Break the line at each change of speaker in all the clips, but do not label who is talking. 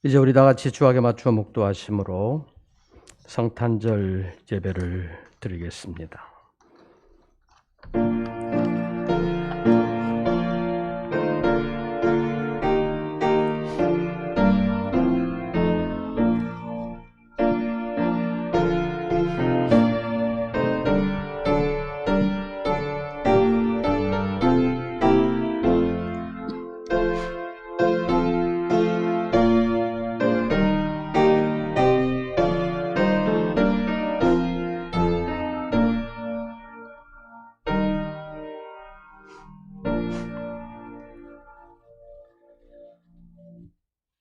이제 우리 다 같이 주악에 맞추어 묵도하심으로 성탄절 예배를 드리겠습니다.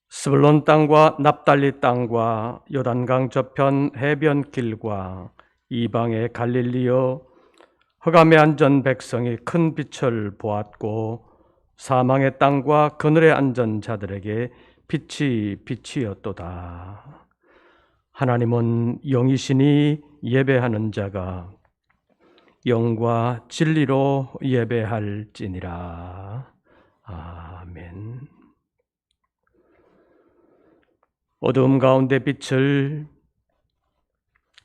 스불론 땅과 납달리 땅과 요단강 저편 해변길과 이방의 갈릴리여, 흑암에 앉은 백성이 큰 빛을 보았고 사망의 땅과 그늘에 앉은 자들에게 빛이 빛이었도다. 하나님은 영이시니 예배하는 자가 영과 진리로 예배할지니라. 아멘. 어두움 가운데 빛을,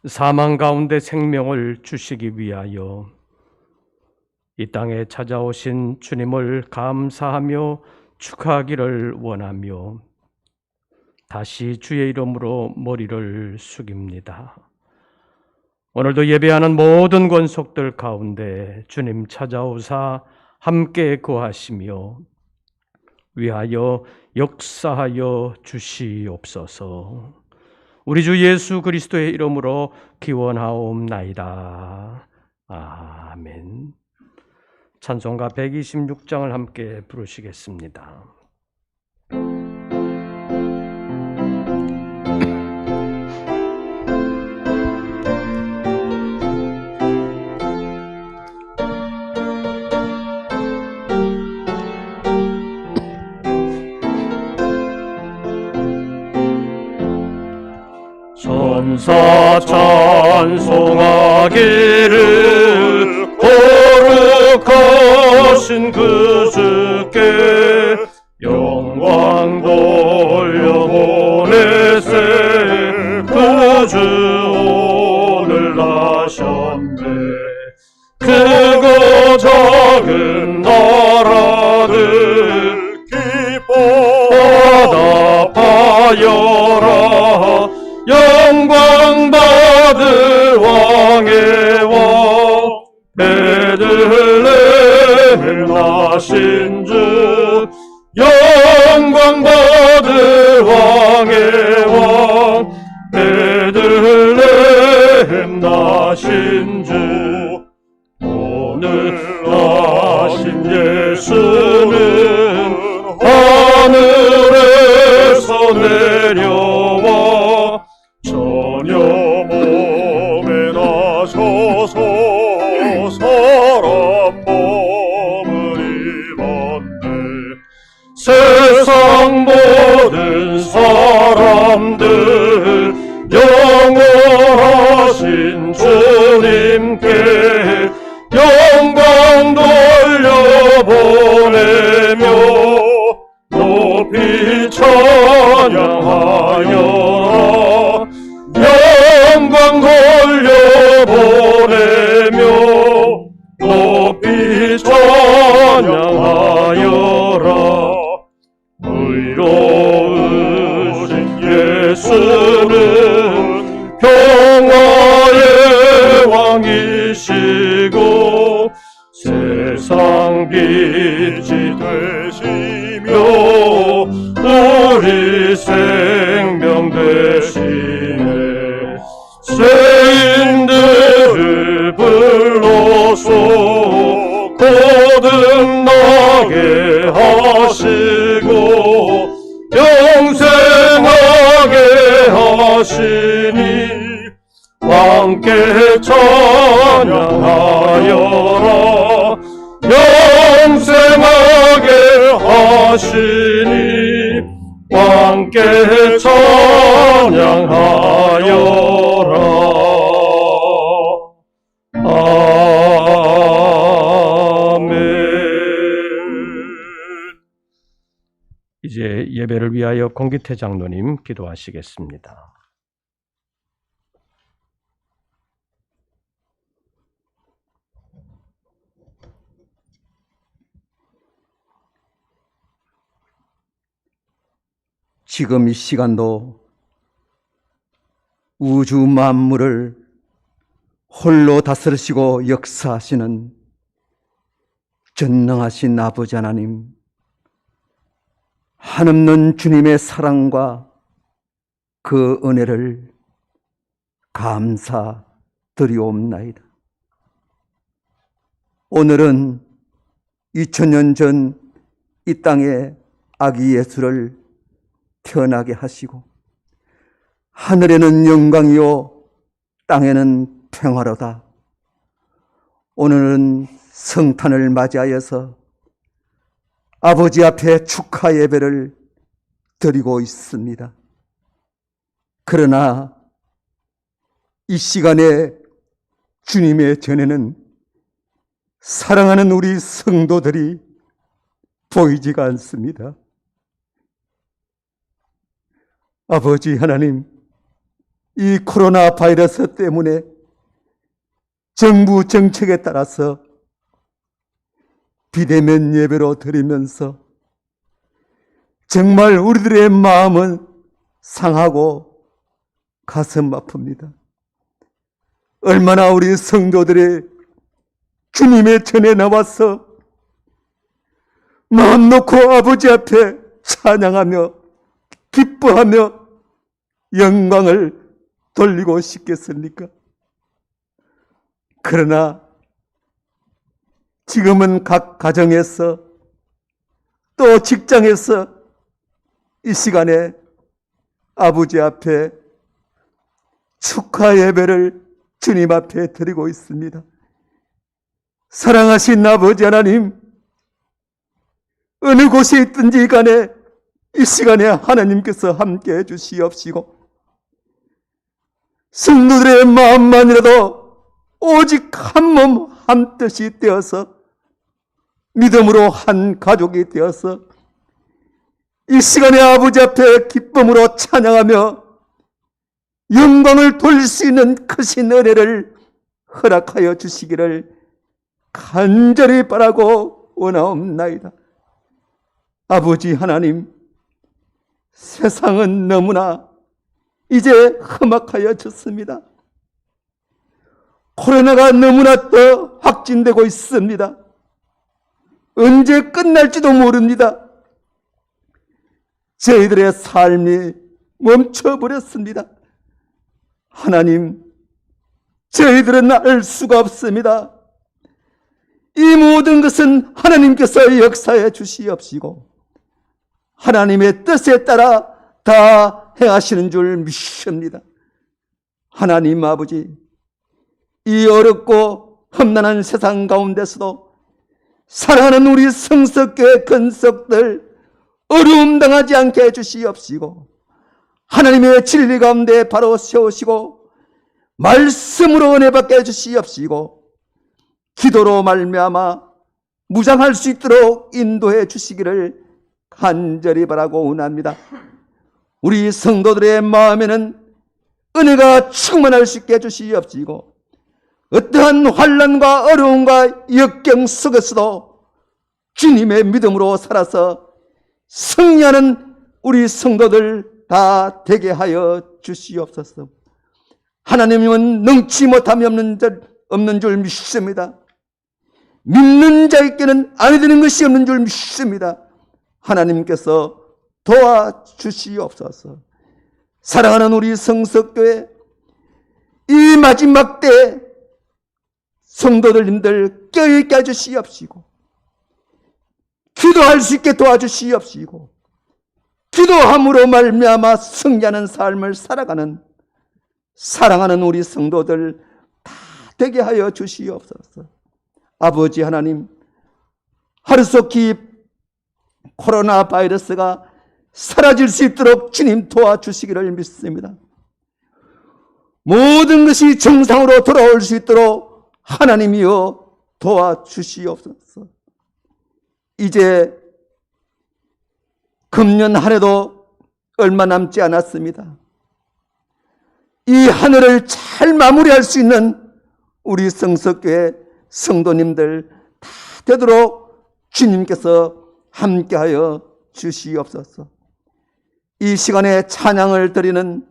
사망 가운데 생명을 주시기 위하여 이 땅에 찾아오신 주님을 감사하며 축하하기를 원하며 다시 주의 이름으로 머리를 숙입니다. 오늘도 예배하는 모든 권속들 가운데 주님 찾아오사 함께 거하시며 위하여 역사하여 주시옵소서. 우리 주 예수 그리스도의 이름으로 기원하옵나이다. 아멘. 찬송가 126장을 함께 부르시겠습니다. 천사 찬송하기를 거룩하신 그 주께 영광 돌려보내세. 그 주 오늘 나셨네. 크고 작은 나라들 기뻐하다 파여라. 영광 받을 왕의 왕 베들레헴 나신 주. 영광 받을 왕의 왕 베들레헴 나신 주. 오늘 나신 예수는 하늘에서 내려와 전혀 몸에 나셔서 사람 몸을 입었네. 세상 모든 사람들 영원하신 주님께 영광 돌려보내며 높이 찬양하여라. 영광 돌려보내며 높이 찬양하여라. 의로우신 예수는 평화의 왕이시고 세상 빛이 되시며 우리 생명 되시네. 죄인들을 불러서 거듭나게 하시고 영생하게 하시니 함께 찬양하여라. 영생하게 하시니 함께 찬양하여라. 아멘. 이제 예배를 위하여 공기태 장로님 기도하시겠습니다.
지금 이 시간도 우주 만물을 홀로 다스리시고 역사하시는 전능하신 아버지 하나님, 한없는 주님의 사랑과 그 은혜를 감사드리옵나이다. 오늘은 2000년 전 이 땅에 아기 예수를 태어나게 하시고 하늘에는 영광이요 땅에는 평화로다. 오늘은 성탄을 맞이하여서 아버지 앞에 축하 예배를 드리고 있습니다. 그러나 이 시간에 주님의 전에는 사랑하는 우리 성도들이 보이지가 않습니다. 아버지 하나님, 이 코로나 바이러스 때문에 정부 정책에 따라서 비대면 예배로 드리면서 정말 우리들의 마음은 상하고 가슴 아픕니다. 얼마나 우리 성도들이 주님의 전에 나와서 마음 놓고 아버지 앞에 찬양하며 기뻐하며 영광을 돌리고 싶겠습니까? 그러나 지금은 각 가정에서 또 직장에서 이 시간에 아버지 앞에 축하 예배를 주님 앞에 드리고 있습니다. 사랑하신 아버지 하나님, 어느 곳에 있든지 간에 이 시간에 하나님께서 함께 해주시옵시고 성도들의 마음만이라도 오직 한 몸 한 뜻이 되어서 믿음으로 한 가족이 되어서 이 시간에 아버지 앞에 기쁨으로 찬양하며 영광을 돌릴 수 있는 크신 은혜를 허락하여 주시기를 간절히 바라고 원하옵나이다. 아버지 하나님, 세상은 너무나 이제 험악하여졌습니다. 코로나가 너무나 더 확진되고 있습니다. 언제 끝날지도 모릅니다. 저희들의 삶이 멈춰버렸습니다. 하나님, 저희들은 알 수가 없습니다. 이 모든 것은 하나님께서 역사해 주시옵시고 하나님의 뜻에 따라 다 행하시는 줄 믿습니다. 하나님 아버지, 이 어렵고 험난한 세상 가운데서도 사랑하는 우리 성석교회 건석들 어려움 당하지 않게 해주시옵시고 하나님의 진리 가운데 바로 세우시고 말씀으로 은혜 받게 해주시옵시고 기도로 말미암아 무장할 수 있도록 인도해 주시기를 간절히 바라고 원합니다. 우리 성도들의 마음에는 은혜가 충만할 수 있게 해주시옵시고 어떠한 환난과 어려움과 역경 속에서도 주님의 믿음으로 살아서 승리하는 우리 성도들 다 되게 하여 주시옵소서. 하나님은 능치 못함이 없는 줄 믿습니다. 믿는 자에게는 안 되는 것이 없는 줄 믿습니다. 하나님께서 도와주시옵소서. 사랑하는 우리 성석교회, 이 마지막 때 성도들님들 껴있게 해주시옵시고 기도할 수 있게 도와주시옵시고 기도함으로 말미암아 승리하는 삶을 살아가는 사랑하는 우리 성도들 다 되게 하여 주시옵소서. 아버지 하나님, 하루속히 코로나 바이러스가 사라질 수 있도록 주님 도와주시기를 믿습니다. 모든 것이 정상으로 돌아올 수 있도록 하나님이여 도와주시옵소서. 이제 금년 한 해도 얼마 남지 않았습니다. 이 한 해를 잘 마무리할 수 있는 우리 성석교회 성도님들 다 되도록 주님께서 함께하여 주시옵소서. 이 시간에 찬양을 드리는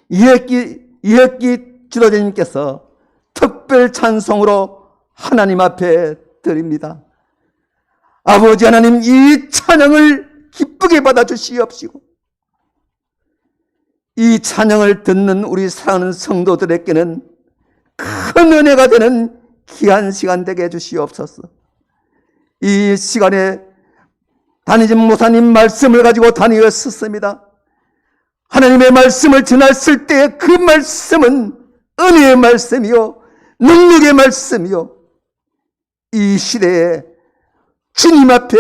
이혁기 지도자님께서 특별 찬송으로 하나님 앞에 드립니다. 아버지 하나님, 이 찬양을 기쁘게 받아주시옵시고 이 찬양을 듣는 우리 사랑하는 성도들에게는 큰 은혜가 되는 귀한 시간 되게 해주시옵소서. 이 시간에 단이진 목사님 말씀을 가지고 다니었습니다. 하나님의 말씀을 전했을 때 그 말씀은 은혜의 말씀이요 능력의 말씀이요 이 시대에 주님 앞에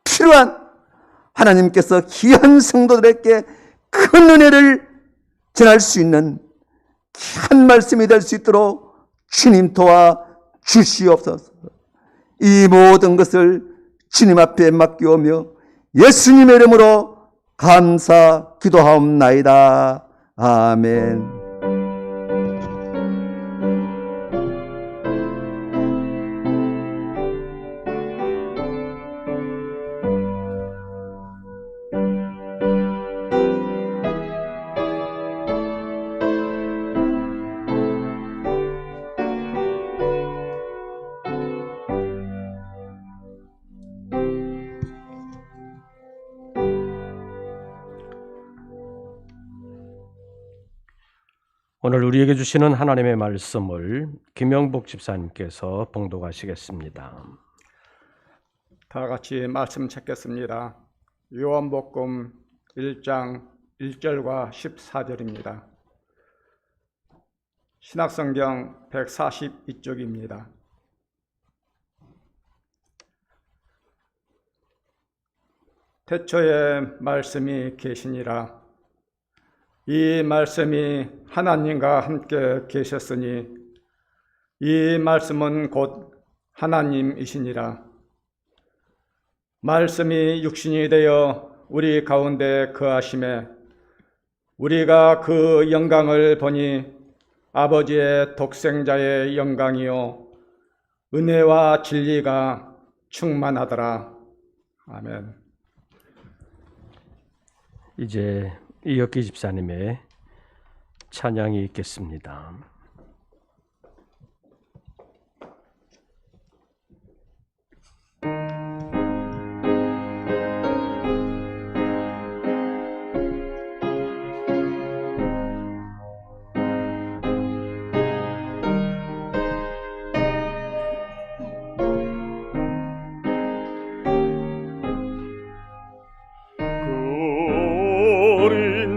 필요한 하나님께서 귀한 성도들에게 큰 은혜를 전할 수 있는 귀한 말씀이 될 수 있도록 주님 도와 주시옵소서. 이 모든 것을 주님 앞에 맡기오며 예수님의 이름으로 감사 기도하옵나이다. 아멘.
오늘 우리에게 주시는 하나님의 말씀을 김영복 집사님께서 봉독하시겠습니다.
다 같이 말씀 찾겠습니다. 요한복음 1장 1절과 14절입니다. 신약성경 142쪽입니다. 태초에 말씀이 계시니라. 이 말씀이 하나님과 함께 계셨으니 이 말씀은 곧 하나님이시니라. 말씀이 육신이 되어 우리 가운데 거하심에 우리가 그 영광을 보니 아버지의 독생자의 영광이요 은혜와 진리가 충만하더라. 아멘.
이제 이혁기 집사님의 찬양이 있겠습니다.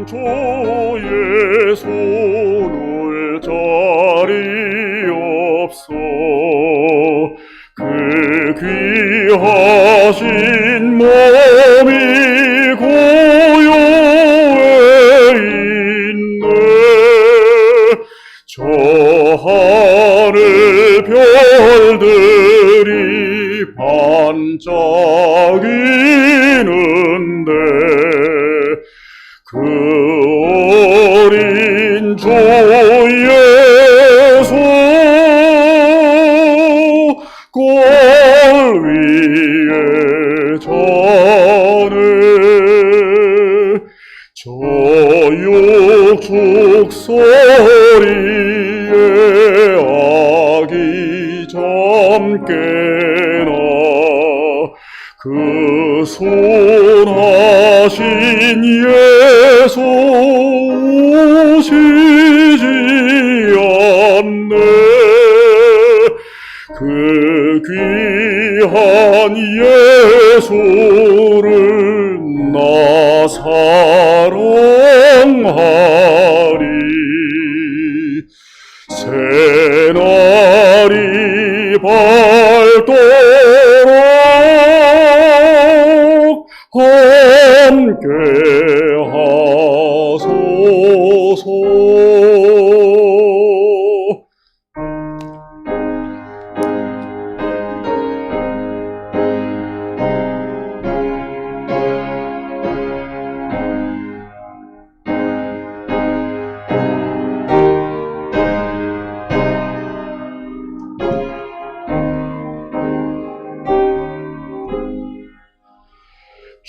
조의 손을 자리없소 그 귀하신 몸이 고요에 있네. 저 하늘 별들이 반짝이는데 그 어린 조의 손 골 위에 자네. 저 육축 소리에 아기 잠깨나 그 손하신 예수 오시지 않네. 그 귀한 예수를 나 사랑하리. 새날이 밝도록 함께 하소서.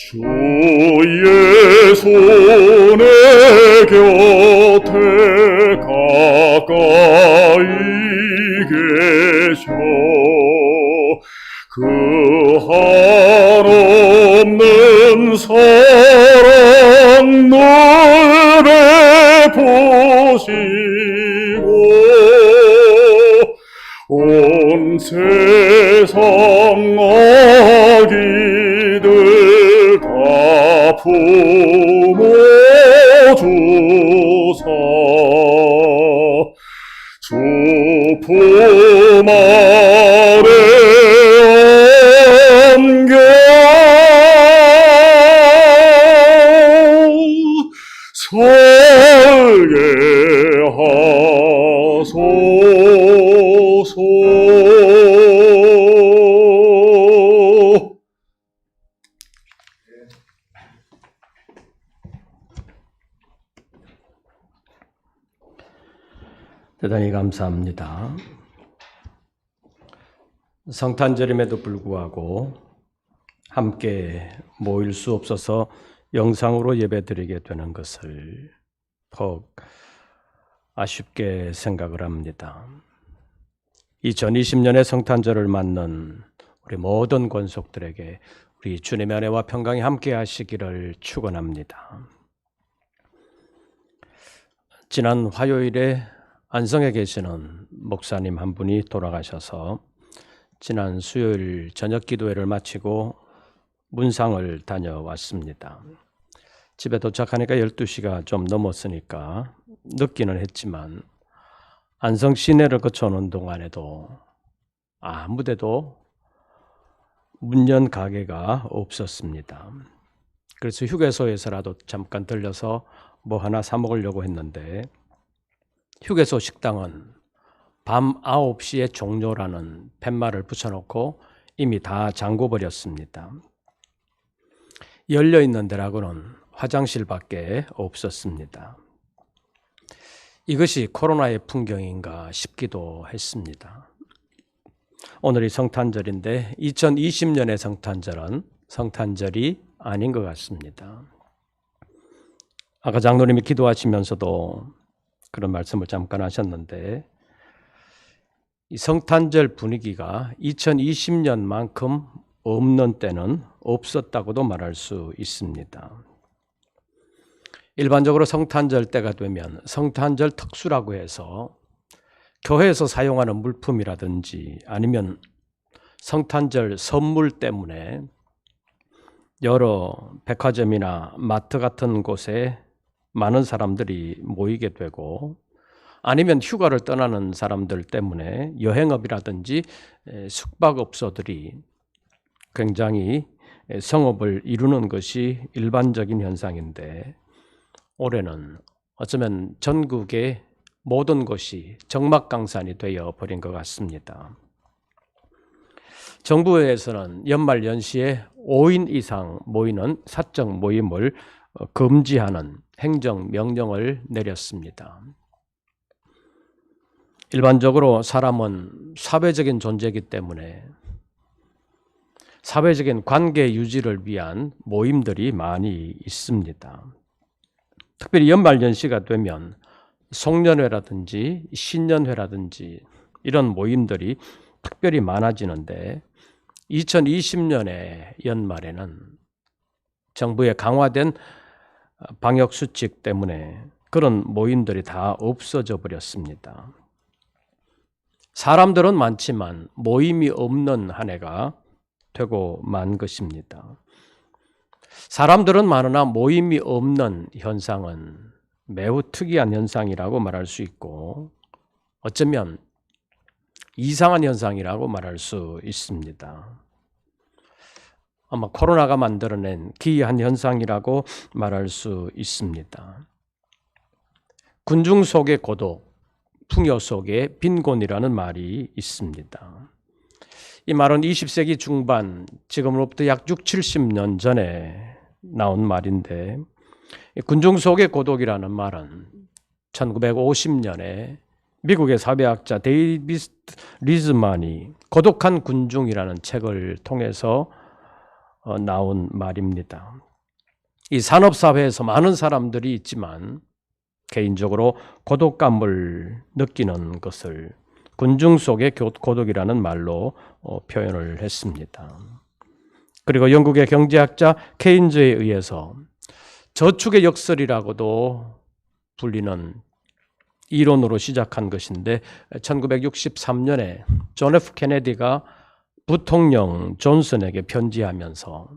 주의 손에 곁에 가까이 계셔 그 한없는 사랑 널 베푸시고 온 세상 아기들 다 품어주사 주 품 아래 안겨 살게 하소서.
대단히 감사합니다. 성탄절임에도 불구하고 함께 모일 수 없어서 영상으로 예배드리게 되는 것을 퍽 아쉽게 생각을 합니다. 2020년의 성탄절을 맞는 우리 모든 권속들에게 우리 주님의 은혜와 평강이 함께 하시기를 축원합니다. 지난 화요일에 안성에 계시는 목사님 한 분이 돌아가셔서 지난 수요일 저녁 기도회를 마치고 문상을 다녀왔습니다. 집에 도착하니까 12시가 좀 넘었으니까 늦기는 했지만 안성 시내를 거쳐오는 동안에도 아무데도 문 연 가게가 없었습니다. 그래서 휴게소에서라도 잠깐 들려서 뭐 하나 사 먹으려고 했는데 휴게소 식당은 밤 9시에 종료라는 팻말을 붙여놓고 이미 다 잠궈버렸습니다. 열려있는 데라고는 화장실밖에 없었습니다. 이것이 코로나의 풍경인가 싶기도 했습니다. 오늘이 성탄절인데 2020년의 성탄절은 성탄절이 아닌 것 같습니다. 아까 장로님이 기도하시면서도 그런 말씀을 잠깐 하셨는데 이 성탄절 분위기가 2020년만큼 없는 때는 없었다고도 말할 수 있습니다. 일반적으로 성탄절 때가 되면 성탄절 특수라고 해서 교회에서 사용하는 물품이라든지 아니면 성탄절 선물 때문에 여러 백화점이나 마트 같은 곳에 많은 사람들이 모이게 되고 아니면 휴가를 떠나는 사람들 때문에 여행업이라든지 숙박업소들이 굉장히 성업을 이루는 것이 일반적인 현상인데 올해는 어쩌면 전국의 모든 것이 적막강산이 되어 버린 것 같습니다. 정부에서는 연말 연시에 5인 이상 모이는 사적 모임을 금지하는 행정명령을 내렸습니다. 일반적으로 사람은 사회적인 존재이기 때문에 사회적인 관계 유지를 위한 모임들이 많이 있습니다. 특별히 연말연시가 되면 송년회라든지 신년회라든지 이런 모임들이 특별히 많아지는데 2020년의 연말에는 정부의 강화된 방역수칙 때문에 그런 모임들이 다 없어져 버렸습니다. 사람들은 많지만 모임이 없는 한 해가 되고 만 것입니다. 사람들은 많으나 모임이 없는 현상은 매우 특이한 현상이라고 말할 수 있고 어쩌면 이상한 현상이라고 말할 수 있습니다. 아마 코로나가 만들어낸 기이한 현상이라고 말할 수 있습니다. 군중 속의 고독, 풍요 속의 빈곤이라는 말이 있습니다. 이 말은 20세기 중반, 지금으로부터 약 60-70년 전에 나온 말인데 군중 속의 고독이라는 말은 1950년에 미국의 사회학자 데이비드 리즈만이 고독한 군중이라는 책을 통해서 나온 말입니다. 이 산업사회에서 많은 사람들이 있지만 개인적으로 고독감을 느끼는 것을 군중 속의 고독이라는 말로 표현을 했습니다. 그리고 영국의 경제학자 케인즈에 의해서 저축의 역설이라고도 불리는 이론으로 시작한 것인데 1963년에 존 F 케네디가 부통령 존슨에게 편지하면서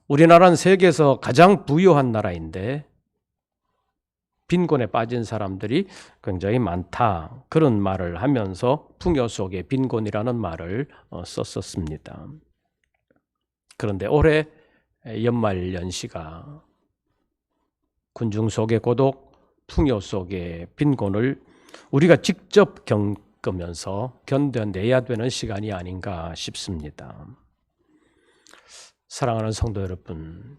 우리나라는 세계에서 가장 부유한 나라인데 빈곤에 빠진 사람들이 굉장히 많다. 그런 말을 하면서 풍요 속의 빈곤이라는 말을 썼었습니다. 그런데 올해 연말연시가 군중 속의 고독, 풍요 속의 빈곤을 우리가 직접 겪으면서 견뎌내야 되는 시간이 아닌가 싶습니다. 사랑하는 성도 여러분,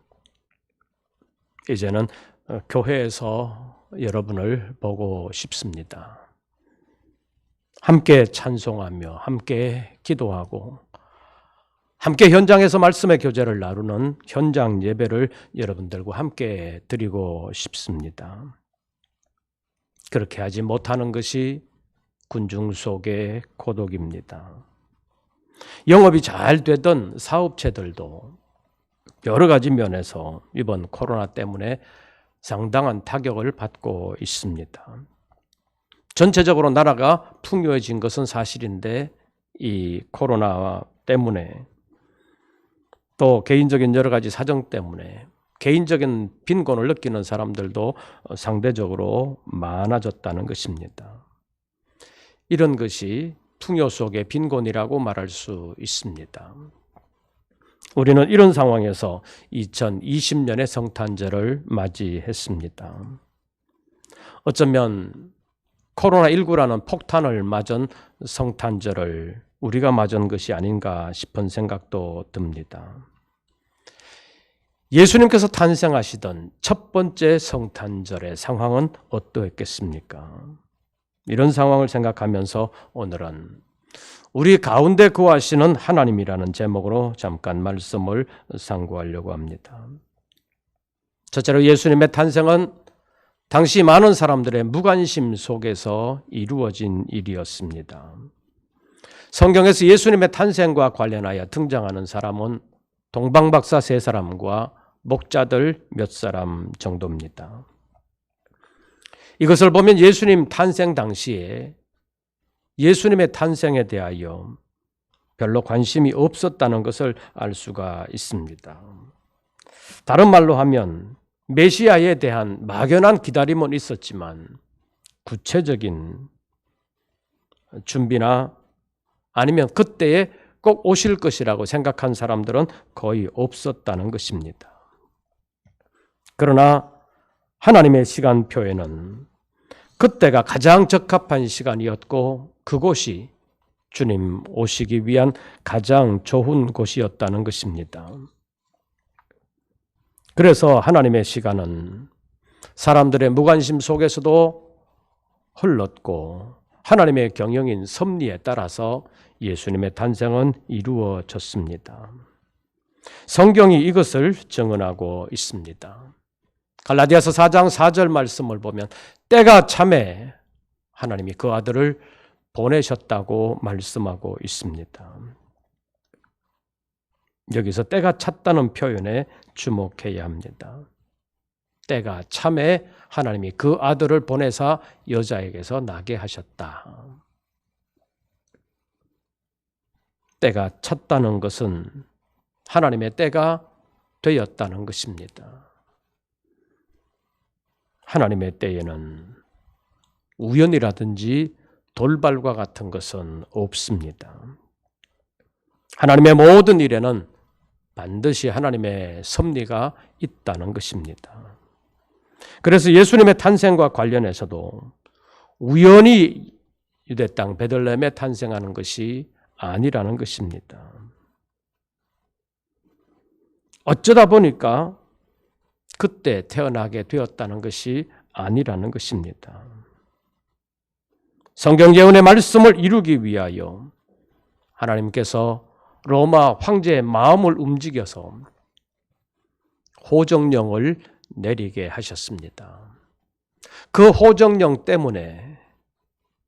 이제는 교회에서 여러분을 보고 싶습니다. 함께 찬송하며 함께 기도하고 함께 현장에서 말씀의 교제를 나누는 현장 예배를 여러분들과 함께 드리고 싶습니다. 그렇게 하지 못하는 것이 군중 속의 고독입니다. 영업이 잘 되던 사업체들도 여러 가지 면에서 이번 코로나 때문에 상당한 타격을 받고 있습니다. 전체적으로 나라가 풍요해진 것은 사실인데 이 코로나 때문에 또 개인적인 여러 가지 사정 때문에 개인적인 빈곤을 느끼는 사람들도 상대적으로 많아졌다는 것입니다. 이런 것이 풍요 속의 빈곤이라고 말할 수 있습니다. 우리는 이런 상황에서 2020년의 성탄절을 맞이했습니다. 어쩌면 코로나19라는 폭탄을 맞은 성탄절을 우리가 맞은 것이 아닌가 싶은 생각도 듭니다. 예수님께서 탄생하시던 첫 번째 성탄절의 상황은 어떠했겠습니까? 이런 상황을 생각하면서 오늘은 우리 가운데 거하시는 하나님이라는 제목으로 잠깐 말씀을 상고하려고 합니다. 첫째로 예수님의 탄생은 당시 많은 사람들의 무관심 속에서 이루어진 일이었습니다. 성경에서 예수님의 탄생과 관련하여 등장하는 사람은 동방박사 3사람과 목자들 몇 사람 정도입니다. 이것을 보면 예수님 탄생 당시에 예수님의 탄생에 대하여 별로 관심이 없었다는 것을 알 수가 있습니다. 다른 말로 하면 메시아에 대한 막연한 기다림은 있었지만 구체적인 준비나 아니면 그때에 꼭 오실 것이라고 생각한 사람들은 거의 없었다는 것입니다. 그러나 하나님의 시간표에는 그때가 가장 적합한 시간이었고 그곳이 주님 오시기 위한 가장 좋은 곳이었다는 것입니다. 그래서 하나님의 시간은 사람들의 무관심 속에서도 흘렀고 하나님의 경영인 섭리에 따라서 예수님의 탄생은 이루어졌습니다. 성경이 이것을 증언하고 있습니다. 갈라디아서 4장 4절 말씀을 보면 때가 참에 하나님이 그 아들을 보내셨다고 말씀하고 있습니다. 여기서 때가 찼다는 표현에 주목해야 합니다. 때가 참에 하나님이 그 아들을 보내사 여자에게서 나게 하셨다. 때가 찼다는 것은 하나님의 때가 되었다는 것입니다. 하나님의 때에는 우연이라든지 돌발과 같은 것은 없습니다. 하나님의 모든 일에는 반드시 하나님의 섭리가 있다는 것입니다. 그래서 예수님의 탄생과 관련해서도 우연히 유대 땅 베들레헴에 탄생하는 것이 아니라는 것입니다. 어쩌다 보니까 그때 태어나게 되었다는 것이 아니라는 것입니다. 성경 예언의 말씀을 이루기 위하여 하나님께서 로마 황제의 마음을 움직여서 호정령을 내리게 하셨습니다. 그 호정령 때문에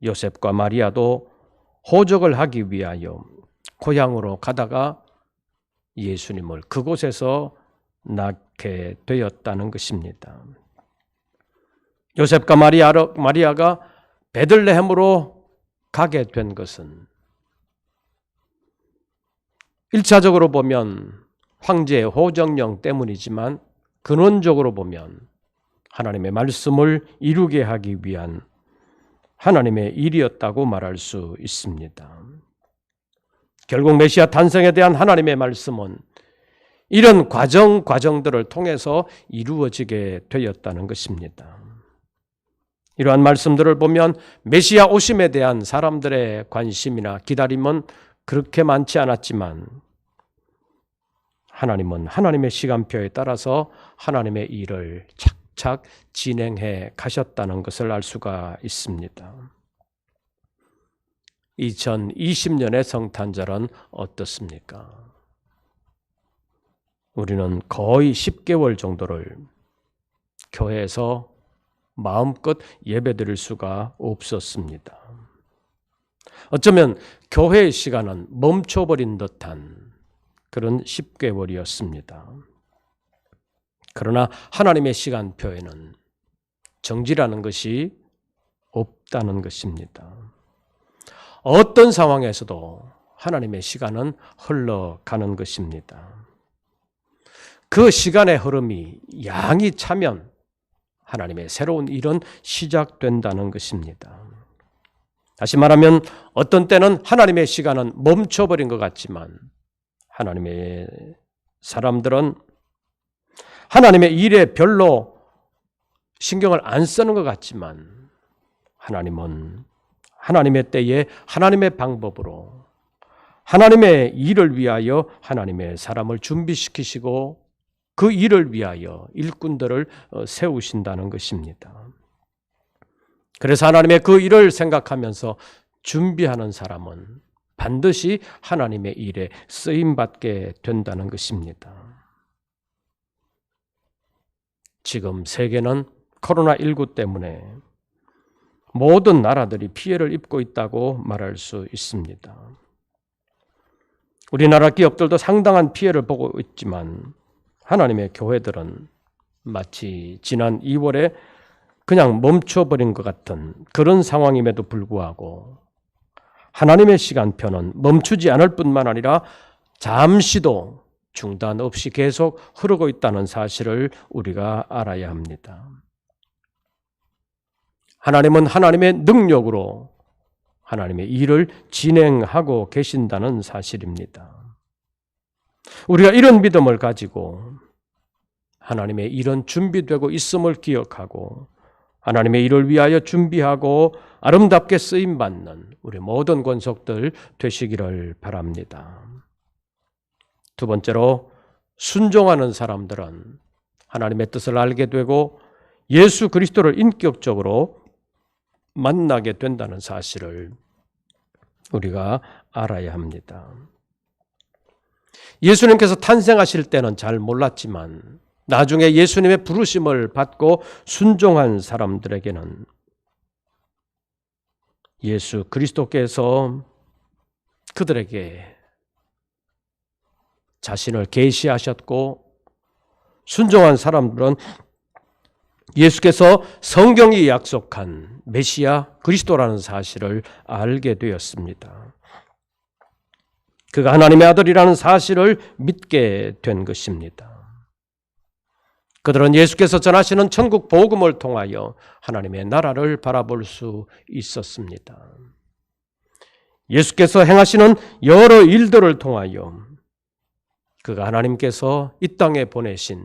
요셉과 마리아도 호적을 하기 위하여 고향으로 가다가 예수님을 그곳에서 낳게 되었다는 것입니다. 요셉과 마리아가 베들레헴으로 가게 된 것은 1차적으로 보면 황제의 호정령 때문이지만 근원적으로 보면 하나님의 말씀을 이루게 하기 위한 하나님의 일이었다고 말할 수 있습니다. 결국 메시아 탄생에 대한 하나님의 말씀은 이런 과정들을 통해서 이루어지게 되었다는 것입니다. 이러한 말씀들을 보면 메시아 오심에 대한 사람들의 관심이나 기다림은 그렇게 많지 않았지만 하나님은 하나님의 시간표에 따라서 하나님의 일을 착착 진행해 가셨다는 것을 알 수가 있습니다. 2020년의 성탄절은 어떻습니까? 우리는 거의 10개월 정도를 교회에서 마음껏 예배드릴 수가 없었습니다. 어쩌면 교회의 시간은 멈춰버린 듯한 그런 10개월이었습니다. 그러나 하나님의 시간표에는 정지라는 것이 없다는 것입니다. 어떤 상황에서도 하나님의 시간은 흘러가는 것입니다. 그 시간의 흐름이 양이 차면 하나님의 새로운 일은 시작된다는 것입니다. 다시 말하면 어떤 때는 하나님의 시간은 멈춰버린 것 같지만 하나님의 사람들은 하나님의 일에 별로 신경을 안 쓰는 것 같지만 하나님은 하나님의 때에 하나님의 방법으로 하나님의 일을 위하여 하나님의 사람을 준비시키시고 그 일을 위하여 일꾼들을 세우신다는 것입니다. 그래서 하나님의 그 일을 생각하면서 준비하는 사람은 반드시 하나님의 일에 쓰임받게 된다는 것입니다. 지금 세계는 코로나19 때문에 모든 나라들이 피해를 입고 있다고 말할 수 있습니다. 우리나라 기업들도 상당한 피해를 보고 있지만 하나님의 교회들은 마치 지난 2월에 그냥 멈춰버린 것 같은 그런 상황임에도 불구하고 하나님의 시간표는 멈추지 않을 뿐만 아니라 잠시도 중단 없이 계속 흐르고 있다는 사실을 우리가 알아야 합니다. 하나님은 하나님의 능력으로 하나님의 일을 진행하고 계신다는 사실입니다. 우리가 이런 믿음을 가지고 하나님의 일은 준비되고 있음을 기억하고 하나님의 일을 위하여 준비하고 아름답게 쓰임받는 우리 모든 권속들 되시기를 바랍니다. 두 번째로 순종하는 사람들은 하나님의 뜻을 알게 되고 예수 그리스도를 인격적으로 만나게 된다는 사실을 우리가 알아야 합니다. 예수님께서 탄생하실 때는 잘 몰랐지만 나중에 예수님의 부르심을 받고 순종한 사람들에게는 예수 그리스도께서 그들에게 자신을 계시하셨고 순종한 사람들은 예수께서 성경이 약속한 메시아 그리스도라는 사실을 알게 되었습니다. 그가 하나님의 아들이라는 사실을 믿게 된 것입니다. 그들은 예수께서 전하시는 천국 복음을 통하여 하나님의 나라를 바라볼 수 있었습니다. 예수께서 행하시는 여러 일들을 통하여 그가 하나님께서 이 땅에 보내신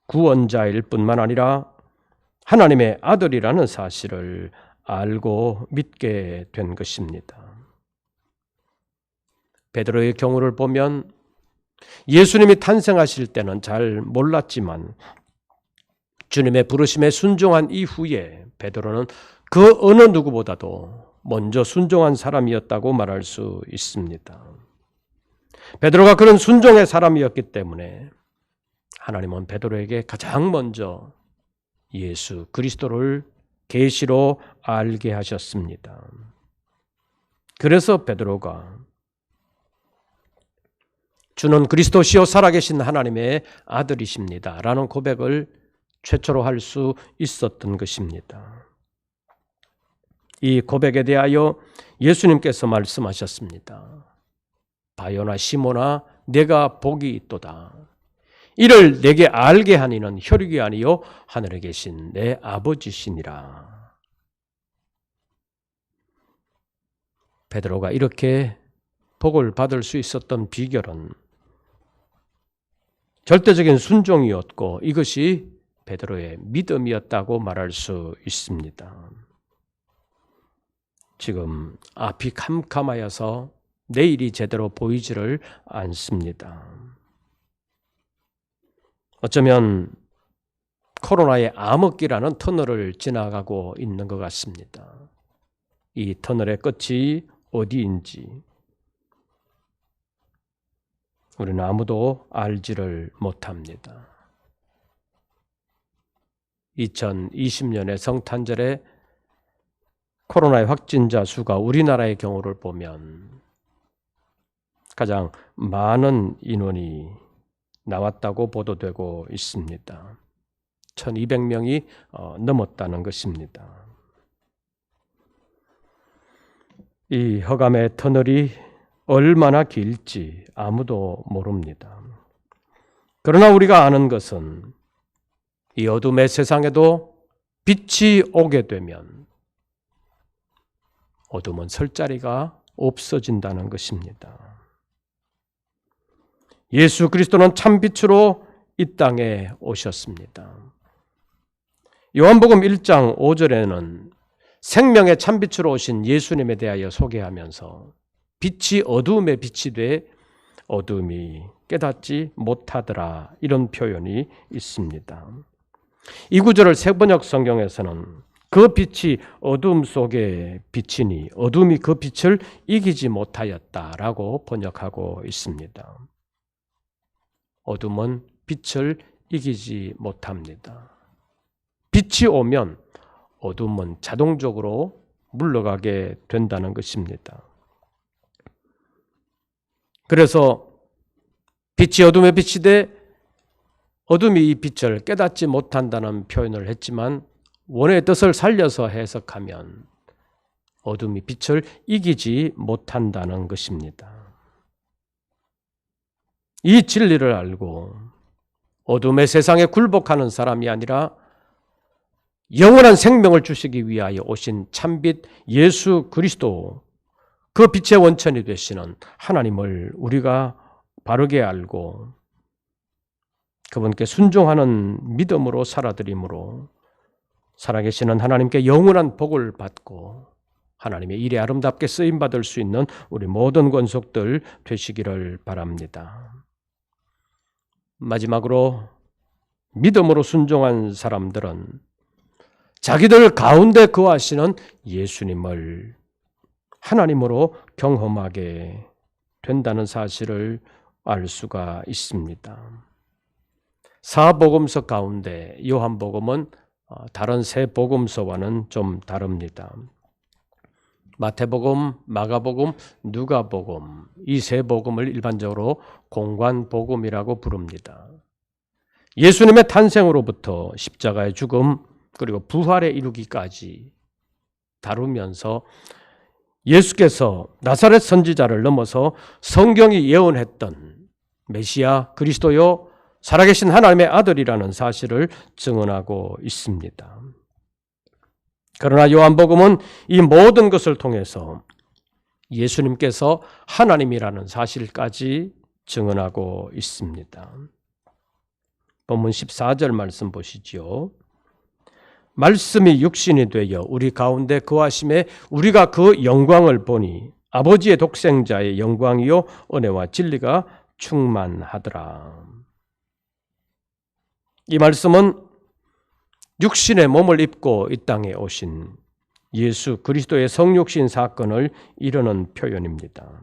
구원자일 뿐만 아니라 하나님의 아들이라는 사실을 알고 믿게 된 것입니다. 베드로의 경우를 보면 예수님이 탄생하실 때는 잘 몰랐지만 주님의 부르심에 순종한 이후에 베드로는 그 어느 누구보다도 먼저 순종한 사람이었다고 말할 수 있습니다. 베드로가 그런 순종의 사람이었기 때문에 하나님은 베드로에게 가장 먼저 예수 그리스도를 계시로 알게 하셨습니다. 그래서 베드로가 주는 그리스도시요 살아계신 하나님의 아들이십니다 라는 고백을 최초로 할 수 있었던 것입니다. 이 고백에 대하여 예수님께서 말씀하셨습니다. 바요나 시몬아 내가 복이 있도다. 이를 내게 알게 하니는 혈육이 아니요 하늘에 계신 내 아버지시니라. 베드로가 이렇게 복을 받을 수 있었던 비결은 절대적인 순종이었고 이것이 베드로의 믿음이었다고 말할 수 있습니다. 지금 앞이 캄캄하여서 내일이 제대로 보이지를 않습니다. 어쩌면 코로나의 암흑기라는 터널을 지나가고 있는 것 같습니다. 이 터널의 끝이 어디인지 우리는 아무도 알지를 못합니다. 2020년의 성탄절에 코로나의 확진자 수가 우리나라의 경우를 보면 가장 많은 인원이 나왔다고 보도되고 있습니다. 1200명이 넘었다는 것입니다. 이 흑암의 터널이 얼마나 길지 아무도 모릅니다. 그러나 우리가 아는 것은 이 어둠의 세상에도 빛이 오게 되면 어둠은 설 자리가 없어진다는 것입니다. 예수 그리스도는 참빛으로 이 땅에 오셨습니다. 요한복음 1장 5절에는 생명의 참빛으로 오신 예수님에 대하여 소개하면서 빛이 어두움에 빛이 돼 어둠이 깨닫지 못하더라 이런 표현이 있습니다. 이 구절을 새번역 성경에서는 그 빛이 어둠 속에 비치니 어둠이 그 빛을 이기지 못하였다라고 번역하고 있습니다. 어둠은 빛을 이기지 못합니다. 빛이 오면 어둠은 자동적으로 물러가게 된다는 것입니다. 그래서 빛이 어둠에 빛이 돼 어둠이 이 빛을 깨닫지 못한다는 표현을 했지만 원의 뜻을 살려서 해석하면 어둠이 빛을 이기지 못한다는 것입니다. 이 진리를 알고 어둠의 세상에 굴복하는 사람이 아니라 영원한 생명을 주시기 위하여 오신 참빛 예수 그리스도 그 빛의 원천이 되시는 하나님을 우리가 바르게 알고 그분께 순종하는 믿음으로 살아드림으로 살아계시는 하나님께 영원한 복을 받고 하나님의 일에 아름답게 쓰임받을 수 있는 우리 모든 권속들 되시기를 바랍니다. 마지막으로 믿음으로 순종한 사람들은 자기들 가운데 거하시는 예수님을 하나님으로 경험하게 된다는 사실을 알 수가 있습니다. 사복음서 가운데 요한복음은 다른 세 복음서와는 좀 다릅니다. 마태복음, 마가복음, 누가복음 이 세 복음을 일반적으로 공관복음이라고 부릅니다. 예수님의 탄생으로부터 십자가의 죽음 그리고 부활에 이르기까지 다루면서 예수께서 나사렛 선지자를 넘어서 성경이 예언했던 메시아 그리스도요 살아계신 하나님의 아들이라는 사실을 증언하고 있습니다. 그러나 요한복음은 이 모든 것을 통해서 예수님께서 하나님이라는 사실까지 증언하고 있습니다. 본문 14절 말씀 보시죠. 말씀이 육신이 되어 우리 가운데 거하심에 우리가 그 영광을 보니 아버지의 독생자의 영광이요 은혜와 진리가 충만하더라. 이 말씀은 육신의 몸을 입고 이 땅에 오신 예수 그리스도의 성육신 사건을 이르는 표현입니다.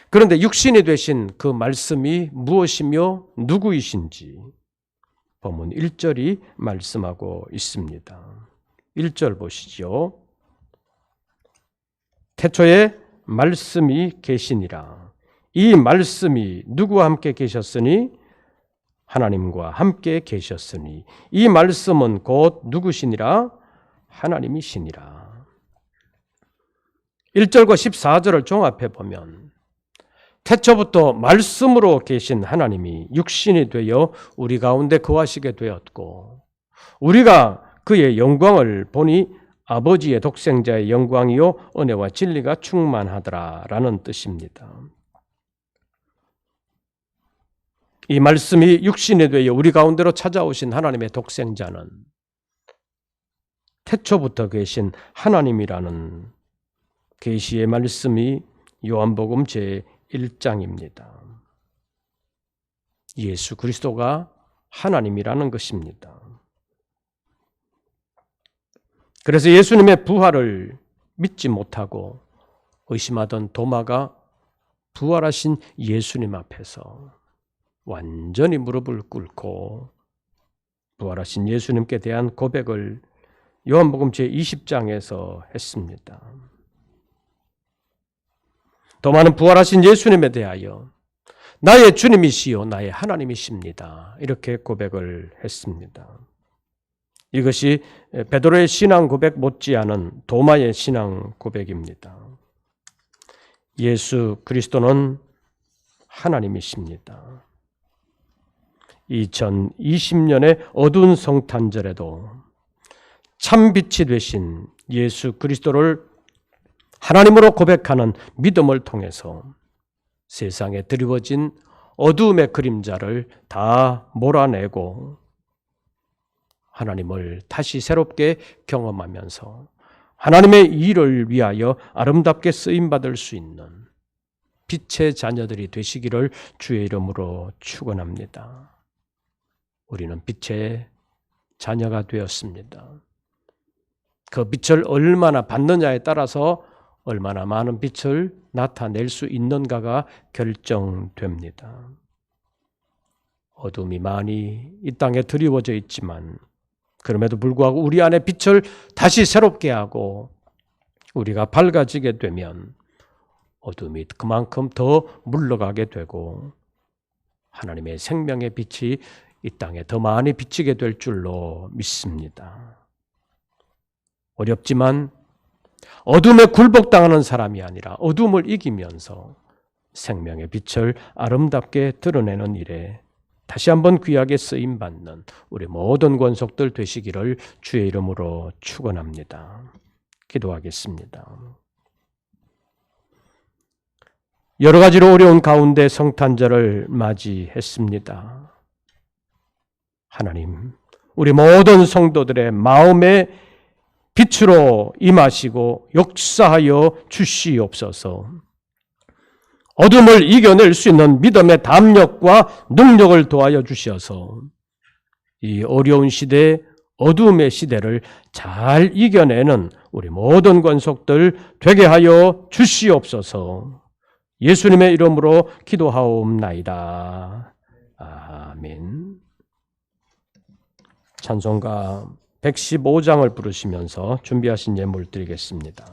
그런데 육신이 되신 그 말씀이 무엇이며 누구이신지 본문 1절이 말씀하고 있습니다. 1절 보시죠. 태초에 말씀이 계시니라. 이 말씀이 누구와 함께 계셨으니 하나님과 함께 계셨으니 이 말씀은 곧 누구시니라? 하나님이시니라. 1절과 14절을 종합해 보면 태초부터 말씀으로 계신 하나님이 육신이 되어 우리 가운데 거하시게 되었고 우리가 그의 영광을 보니 아버지의 독생자의 영광이요 은혜와 진리가 충만하더라라는 뜻입니다. 이 말씀이 육신이 되어 우리 가운데로 찾아오신 하나님의 독생자는 태초부터 계신 하나님이라는 계시의 말씀이 요한복음 제1장입니다. 예수 그리스도가 하나님이라는 것입니다. 그래서 예수님의 부활을 믿지 못하고 의심하던 도마가 부활하신 예수님 앞에서 완전히 무릎을 꿇고 부활하신 예수님께 대한 고백을 요한복음 제20장에서 했습니다. 도마는 부활하신 예수님에 대하여 나의 주님이시요 나의 하나님이십니다. 이렇게 고백을 했습니다. 이것이 베드로의 신앙 고백 못지않은 도마의 신앙 고백입니다. 예수 그리스도는 하나님이십니다. 2020년의 어두운 성탄절에도 참 빛이 되신 예수 그리스도를 하나님으로 고백하는 믿음을 통해서 세상에 드리워진 어두움의 그림자를 다 몰아내고 하나님을 다시 새롭게 경험하면서 하나님의 일을 위하여 아름답게 쓰임받을 수 있는 빛의 자녀들이 되시기를 주의 이름으로 축원합니다. 우리는 빛의 자녀가 되었습니다. 그 빛을 얼마나 받느냐에 따라서 얼마나 많은 빛을 나타낼 수 있는가가 결정됩니다. 어둠이 많이 이 땅에 드리워져 있지만 그럼에도 불구하고 우리 안에 빛을 다시 새롭게 하고 우리가 밝아지게 되면 어둠이 그만큼 더 물러가게 되고 하나님의 생명의 빛이 이 땅에 더 많이 비치게 될 줄로 믿습니다. 어렵지만 어둠에 굴복당하는 사람이 아니라 어둠을 이기면서 생명의 빛을 아름답게 드러내는 일에 다시 한번 귀하게 쓰임받는 우리 모든 권속들 되시기를 주의 이름으로 축원합니다. 기도하겠습니다. 여러 가지로 어려운 가운데 성탄절을 맞이했습니다. 하나님, 우리 모든 성도들의 마음에 빛으로 임하시고 역사하여 주시옵소서. 어둠을 이겨낼 수 있는 믿음의 담력과 능력을 도하여 주셔서 이 어려운 시대, 어둠의 시대를 잘 이겨내는 우리 모든 권속들 되게 하여 주시옵소서. 예수님의 이름으로 기도하옵나이다. 아멘. 찬송가 115장을 부르시면서 준비하신 예물 드리겠습니다.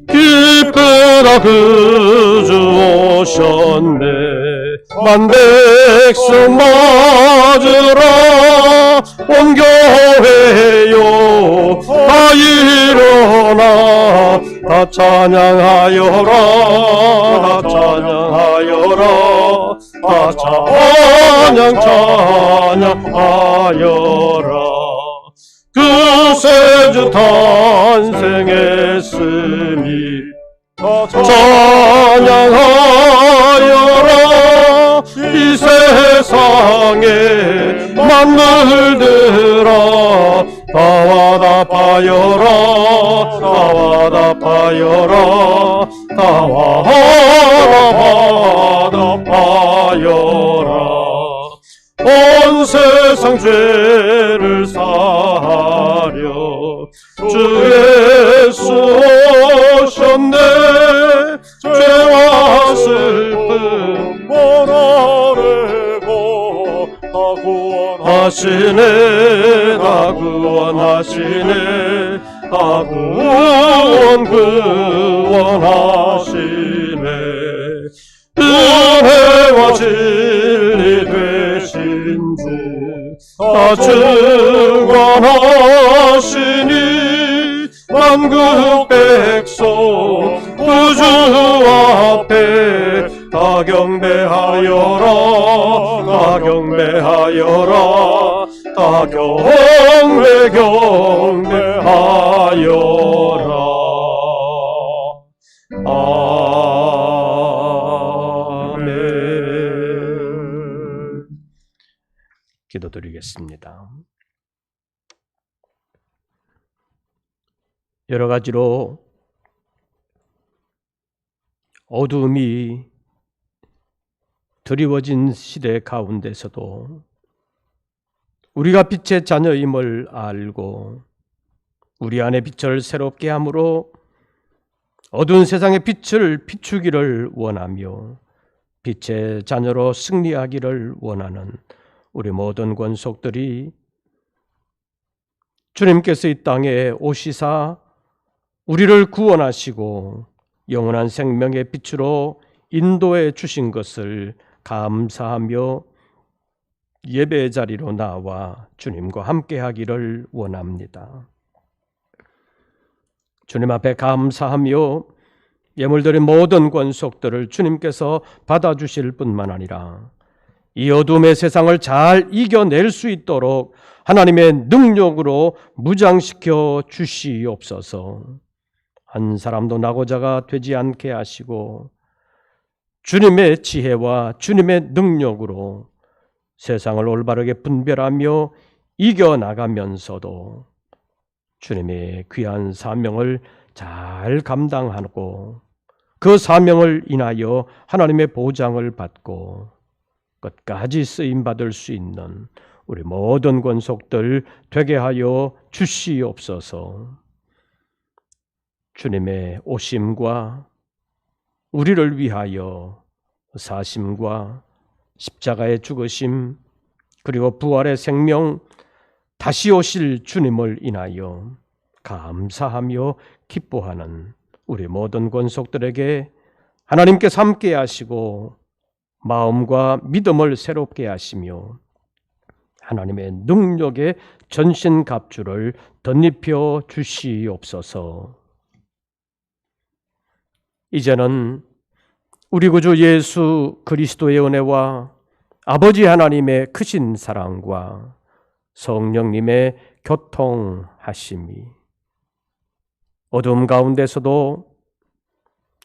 기쁘다 그 주 오셨네 만백성 맞으라 온 교회요 다 일어나 다 찬양하여라 다 찬양하여라 다 찬양하여라 구세주 탄생했으니 찬양하여라 이 세상 세상에 만물들아 다와 답하여라 다와 답하여라 다와 답하여라 온 세상 죄를 사하려 주 예수 오셨네 죄와 슬픔
원하래고 다 구원하시네
다 구원하시네 다 구원하시네 은혜와 진리 되신 주다 증언하시니 만국 백성 구주 앞에 다 경배하여라 다 경배하여라 다 경배하여라 아멘. 기도드리겠습니다. 여러 가지로 어두움이 드리워진 시대 가운데서도 우리가 빛의 자녀임을 알고 우리 안에 빛을 새롭게 함으로 어두운 세상의 빛을 비추기를 원하며 빛의 자녀로 승리하기를 원하는 우리 모든 권속들이 주님께서 이 땅에 오시사 우리를 구원하시고 영원한 생명의 빛으로 인도해 주신 것을 감사하며 예배의 자리로 나와 주님과 함께하기를 원합니다. 주님 앞에 감사하며 예물드린 모든 권속들을 주님께서 받아주실 뿐만 아니라 이 어둠의 세상을 잘 이겨낼 수 있도록 하나님의 능력으로 무장시켜 주시옵소서. 한 사람도 나고자가 되지 않게 하시고 주님의 지혜와 주님의 능력으로 세상을 올바르게 분별하며 이겨나가면서도 주님의 귀한 사명을 잘 감당하고 그 사명을 인하여 하나님의 보장을 받고 끝까지 쓰임받을 수 있는 우리 모든 권속들 되게 하여 주시옵소서. 주님의 오심과 우리를 위하여 사심과 십자가의 죽으심 그리고 부활의 생명 다시 오실 주님을 인하여 감사하며 기뻐하는 우리 모든 권속들에게 하나님께서 함께 하시고 마음과 믿음을 새롭게 하시며 하나님의 능력의 전신갑주를 덧입혀 주시옵소서. 이제는 우리 구주 예수 그리스도의 은혜와 아버지 하나님의 크신 사랑과 성령님의 교통하심이 어둠 가운데서도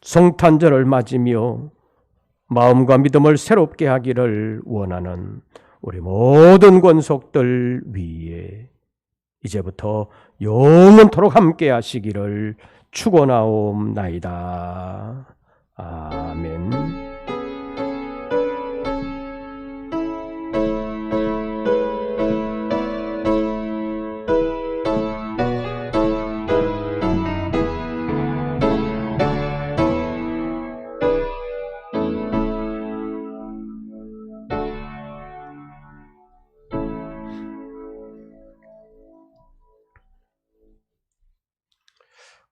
성탄절을 맞으며 마음과 믿음을 새롭게 하기를 원하는 우리 모든 권속들 위에 이제부터 영원토록 함께 하시기를 축원하옵나이다. 아멘.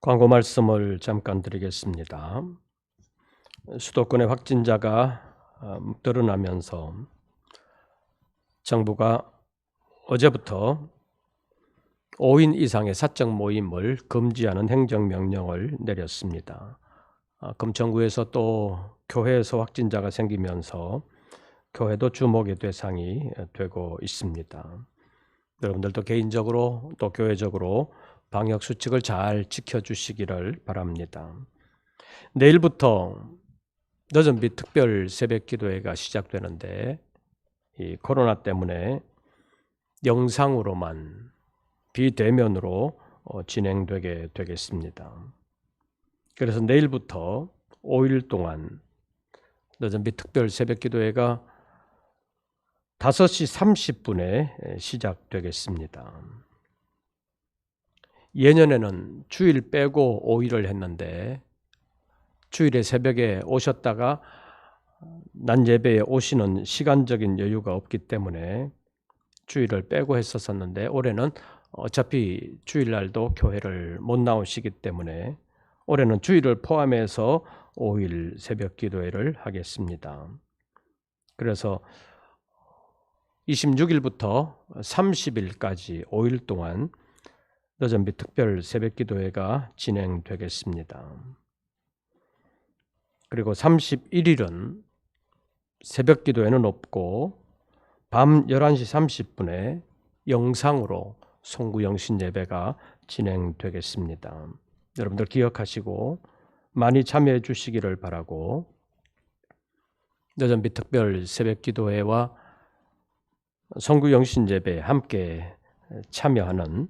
광고 말씀을 잠깐 드리겠습니다. 수도권의 확진자가 늘어나면서 정부가 어제부터 5인 이상의 사적 모임을 금지하는 행정명령을 내렸습니다. 금천구에서 또 교회에서 확진자가 생기면서 교회도 주목의 대상이 되고 있습니다. 여러분들도 개인적으로 또 교회적으로 방역 수칙을 잘 지켜주시기를 바랍니다. 내일부터 늦은빛 특별 새벽 기도회가 시작되는데 이 코로나 때문에 영상으로만 비대면으로 진행되게 되겠습니다. 그래서 내일부터 5일 동안 너전비 특별 새벽기도회가 5시 30분에 시작되겠습니다. 예년에는 주일 빼고 5일을 했는데 주일에 새벽에 오셨다가 낮 예배에 오시는 시간적인 여유가 없기 때문에 주일을 빼고 했었는데 올해는 어차피 주일날도 교회를 못 나오시기 때문에 올해는 주일을 포함해서 5일 새벽 기도회를 하겠습니다. 그래서 26일부터 30일까지 5일 동안 너전비 특별 새벽 기도회가 진행되겠습니다. 그리고 31일은 새벽 기도회는 없고 밤 11시 30분에 영상으로 송구영신 예배가 진행되겠습니다. 여러분들 기억하시고 많이 참여해 주시기를 바라고 너전비 특별 새벽 기도회와 송구영신 예배에 함께 참여하는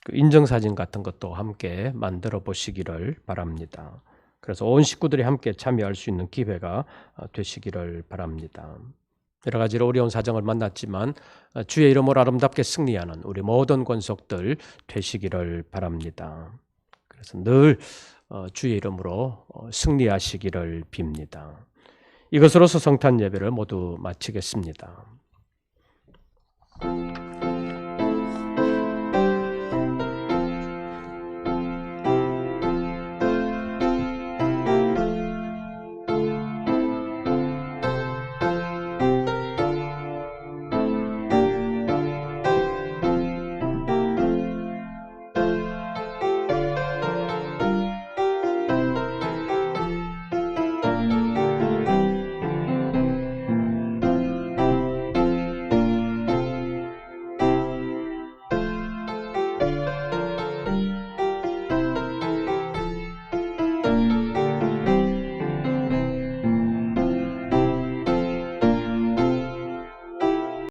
그 인증사진 같은 것도 함께 만들어 보시기를 바랍니다. 그래서 온 식구들이 함께 참여할 수 있는 기회가 되시기를 바랍니다. 여러 가지로 어려운 사정을 만났지만 주의 이름으로 아름답게 승리하는 우리 모든 권속들 되시기를 바랍니다. 그래서 늘 주의 이름으로 승리하시기를 빕니다. 이것으로서 성탄 예배를 모두 마치겠습니다.